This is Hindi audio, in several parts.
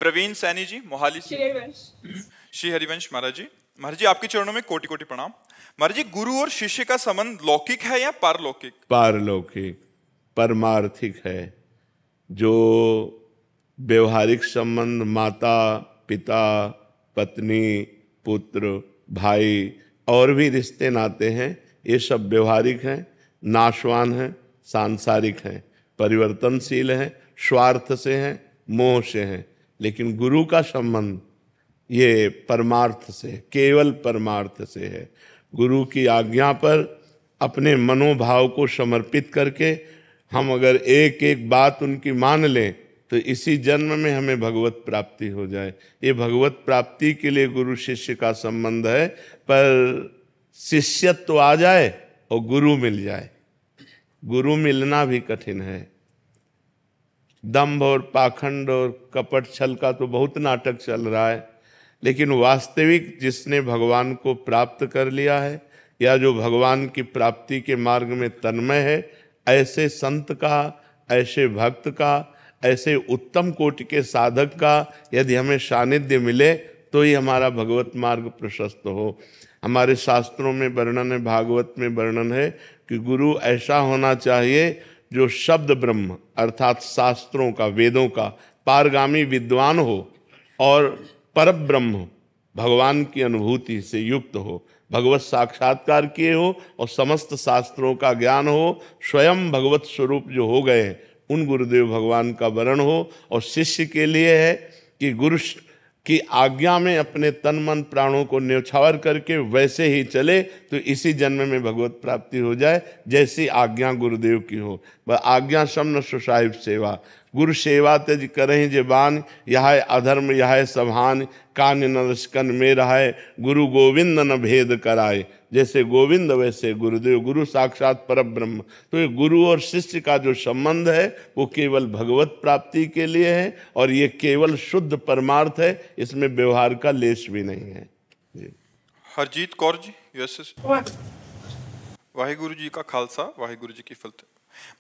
प्रवीण सैनी जी मोहाली से। श्री हरिवंश महाराज जी। महाराज जी आपके चरणों में कोटि कोटि प्रणाम। महाराज जी गुरु और शिष्य का संबंध लौकिक है या पारलौकिक? पारलौकिक, परमार्थिक है। जो व्यवहारिक संबंध माता पिता पत्नी पुत्र भाई और भी रिश्ते नाते हैं, ये सब व्यवहारिक हैं, नाशवान हैं, सांसारिक हैं, परिवर्तनशील हैं, स्वार्थ से हैं, मोह से हैं। लेकिन गुरु का संबंध ये परमार्थ से, केवल परमार्थ से है। गुरु की आज्ञा पर अपने मनोभाव को समर्पित करके हम अगर एक एक बात उनकी मान लें तो इसी जन्म में हमें भगवत प्राप्ति हो जाए। ये भगवत प्राप्ति के लिए गुरु शिष्य का संबंध है। पर शिष्यत्व तो आ जाए और गुरु मिल जाए, गुरु मिलना भी कठिन है। दंभ और पाखंड और कपट छल का तो बहुत नाटक चल रहा है, लेकिन वास्तविक जिसने भगवान को प्राप्त कर लिया है या जो भगवान की प्राप्ति के मार्ग में तन्मय है, ऐसे संत का, ऐसे भक्त का, ऐसे उत्तम कोटि के साधक का यदि हमें सानिध्य मिले तो ही हमारा भगवत मार्ग प्रशस्त हो। हमारे शास्त्रों में वर्णन है, भागवत में वर्णन है कि गुरु ऐसा होना चाहिए जो शब्द ब्रह्म अर्थात शास्त्रों का, वेदों का पारगामी विद्वान हो और परब्रह्म भगवान की अनुभूति से युक्त हो, भगवत साक्षात्कार किए हो और समस्त शास्त्रों का ज्ञान हो, स्वयं भगवत स्वरूप जो हो गए हैं उन गुरुदेव भगवान का वरण हो। और शिष्य के लिए है कि गुरु की आज्ञा में अपने तन मन प्राणों को न्यौछावर करके वैसे ही चले तो इसी जन्म में भगवत प्राप्ति हो जाए, जैसी आज्ञा गुरुदेव की हो। वह आज्ञा समन सुसाहिब सेवा, गुरु सेवा तेज करें जे बान, यह अधर्म यह सभान, कान नरस्कन में रहाय, गुरु गोविंद न भेद कराए। जैसे गोविंद वैसे गुरुदेव, गुरु साक्षात परब्रह्म। तो ये गुरु और शिष्य का जो संबंध है वो केवल भगवत प्राप्ति के लिए है और ये केवल शुद्ध परमार्थ है, इसमें व्यवहार का लेश भी नहीं है। हरजीत कौर जी यूएसए। वाहिगुरु जी का खालसा, वाहिगुरु जी की फतेह।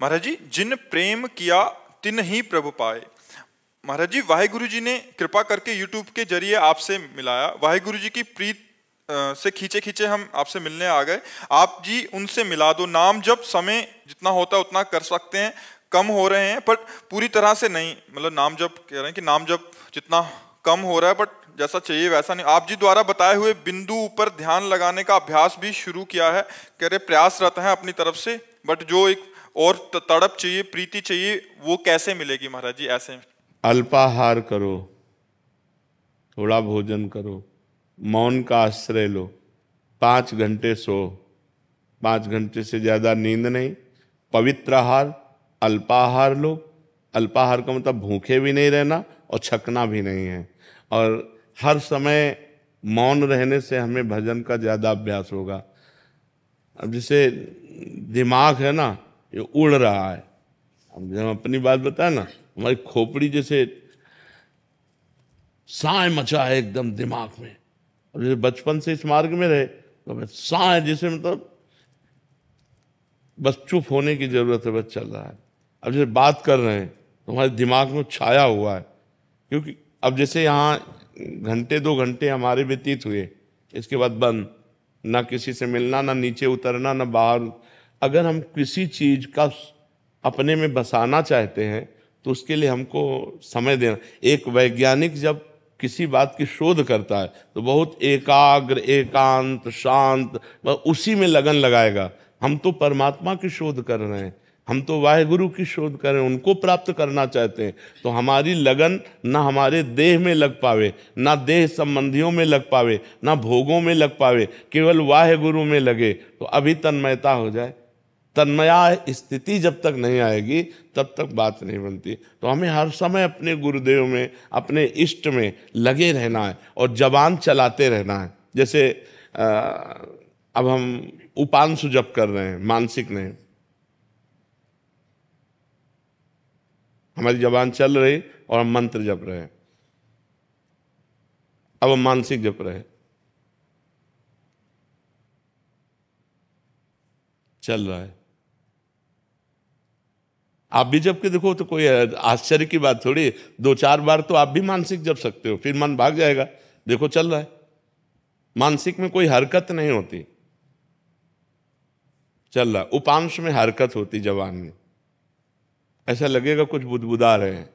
महाराज जी जिन प्रेम किया तिन ही प्रभु पाए। महाराज जी वाहिगुरु जी ने कृपा करके यूट्यूब के जरिए आपसे मिलाया। वाहिगुरु जी की प्रीत से खींचे खींचे हम आपसे मिलने आ गए। आप जी उनसे मिला दो। नाम जब समय जितना होता है उतना कर सकते हैं, कम हो रहे हैं पर पूरी तरह से नहीं। मतलब नाम जब कह रहे हैं कि नाम जब जितना कम हो रहा है बट जैसा चाहिए वैसा नहीं। आप जी द्वारा बताए हुए बिंदु ऊपर ध्यान लगाने का अभ्यास भी शुरू किया है। कह रहे प्रयासरत हैं अपनी तरफ से, बट जो एक और तड़प चाहिए, प्रीति चाहिए, वो कैसे मिलेगी महाराज जी? ऐसे अल्पाहार करो, थोड़ा भोजन करो, मौन का आश्रय लो, 5 घंटे सो, 5 घंटे से ज़्यादा नींद नहीं, पवित्र आहार, अल्पाहार लो। अल्पाहार का मतलब भूखे भी नहीं रहना और छकना भी नहीं है। और हर समय मौन रहने से हमें भजन का ज़्यादा अभ्यास होगा। अब जैसे दिमाग है ना, ये उड़ रहा है। अब जब अपनी बात बताए ना, हमारी खोपड़ी जैसे साए मचा है एकदम दिमाग में। और जैसे बचपन से इस मार्ग में रहे तो साए जैसे मतलब बस चुप होने की जरूरत है, बस चल रहा है। अब जैसे बात कर रहे हैं तो हमारे दिमाग में छाया हुआ है, क्योंकि अब जैसे यहाँ घंटे 2 घंटे हमारे व्यतीत हुए, इसके बाद बंद, ना किसी से मिलना, ना नीचे उतरना, ना बाहर। अगर हम किसी चीज का अपने में बसाना चाहते हैं तो उसके लिए हमको समय देना। एक वैज्ञानिक जब किसी बात की शोध करता है तो बहुत एकाग्र, एकांत, शांत, उसी में लगन लगाएगा। हम तो परमात्मा की शोध कर रहे हैं, हम तो वाहिगुरु की शोध कर रहे हैं, उनको प्राप्त करना चाहते हैं। तो हमारी लगन ना हमारे देह में लग पावे, ना देह संबंधियों में लग पावे, ना भोगों में लग पावे, केवल वाहिगुरु में लगे तो अभी तन्मयता हो जाए। तन्मया स्थिति जब तक नहीं आएगी तब तक बात नहीं बनती। तो हमें हर समय अपने गुरुदेव में, अपने इष्ट में लगे रहना है और जबान चलाते रहना है। जैसे अब हम उपांशु जप कर रहे हैं, मानसिक नहीं, हमारी जबान चल रही और हम मंत्र जप रहे हैं। अब हम मानसिक जप रहे हैं, चल रहा है। आप भी जब के देखो तो कोई आश्चर्य की बात थोड़ी, 2-4 बार तो आप भी मानसिक जप सकते हो, फिर मन भाग जाएगा। देखो चल रहा है, मानसिक में कोई हरकत नहीं होती, चल रहा। उपांश में हरकत होती जवान में, ऐसा लगेगा कुछ बुदबुदा रहे हैं।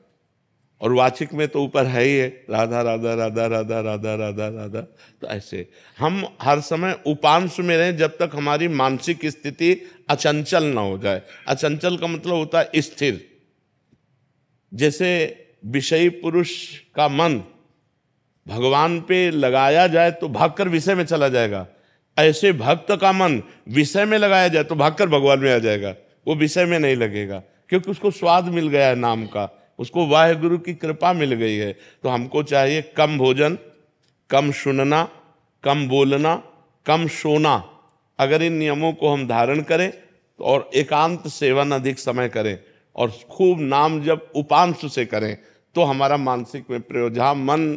और वाचिक में तो ऊपर है ही है, राधा राधा राधा राधा राधा राधा राधा। तो ऐसे हम हर समय उपांश में रहें जब तक हमारी मानसिक स्थिति अचंचल ना हो जाए। अचंचल का मतलब होता है स्थिर। जैसे विषयी पुरुष का मन भगवान पे लगाया जाए तो भागकर विषय में चला जाएगा, ऐसे भक्त का मन विषय में लगाया जाए तो भागकर भगवान में आ जाएगा, वो विषय में नहीं लगेगा, क्योंकि उसको स्वाद मिल गया है नाम का, उसको वाहेगुरु की कृपा मिल गई है। तो हमको चाहिए कम भोजन, कम सुनना, कम बोलना, कम सोना। अगर इन नियमों को हम धारण करें और एकांत सेवन अधिक समय करें और खूब नाम जब उपांश से करें तो हमारा मानसिक में प्रयोग, जहाँ मन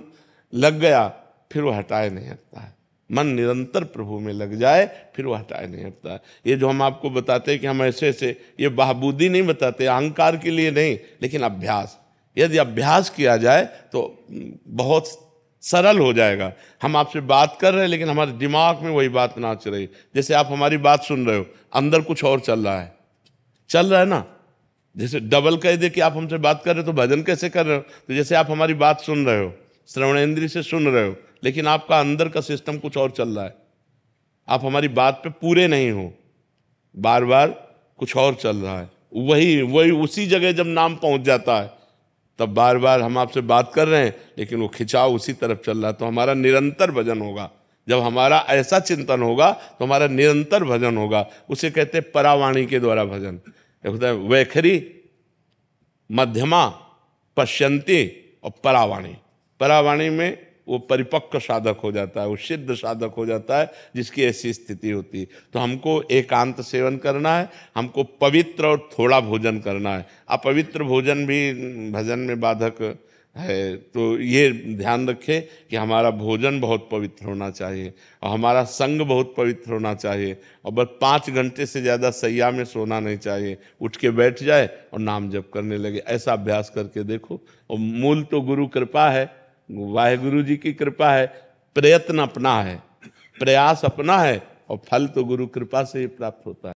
लग गया फिर वो हटाए नहीं हटता है। मन निरंतर प्रभु में लग जाए फिर वो हटाए नहीं हटता है। ये जो हम आपको बताते हैं कि हम ऐसे ऐसे, ये बहाबूदी नहीं बताते, अहंकार के लिए नहीं, लेकिन अभ्यास। यदि अभ्यास किया जाए तो बहुत सरल हो जाएगा। हम आपसे बात कर रहे हैं लेकिन हमारे दिमाग में वही बात नाच रही। जैसे आप हमारी बात सुन रहे हो, अंदर कुछ और चल रहा है ना। जैसे डबल कह दे कि आप हमसे बात कर रहे हो तो भजन कैसे कर रहे हो। तो जैसे आप हमारी बात सुन रहे हो, श्रवणेंद्रिय से सुन रहे हो, लेकिन आपका अंदर का सिस्टम कुछ और चल रहा है, आप हमारी बात पे पूरे नहीं हो, बार बार कुछ और चल रहा है। वही उसी जगह जब नाम पहुंच जाता है तब बार बार हम आपसे बात कर रहे हैं लेकिन वो खिंचाव उसी तरफ चल रहा है। तो हमारा निरंतर भजन होगा। जब हमारा ऐसा चिंतन होगा तो हमारा निरंतर भजन होगा। उसे कहते हैं परावाणी के द्वारा भजन। होता है वैखरी, मध्यमा, पश्यंती और परावाणी। परावाणी में वो परिपक्व साधक हो जाता है, वो सिद्ध साधक हो जाता है जिसकी ऐसी स्थिति होती है। तो हमको एकांत सेवन करना है, हमको पवित्र और थोड़ा भोजन करना है। अपवित्र भोजन भी भजन में बाधक है। तो ये ध्यान रखें कि हमारा भोजन बहुत पवित्र होना चाहिए और हमारा संग बहुत पवित्र होना चाहिए। और बस 5 घंटे से ज़्यादा सैया में सोना नहीं चाहिए, उठ के बैठ जाए और नाम जप करने लगे। ऐसा अभ्यास करके देखो। और मूल तो गुरु कृपा है, वाहेगुरु जी की कृपा है, प्रयत्न अपना है, प्रयास अपना है और फल तो गुरु कृपा से ही प्राप्त होता है।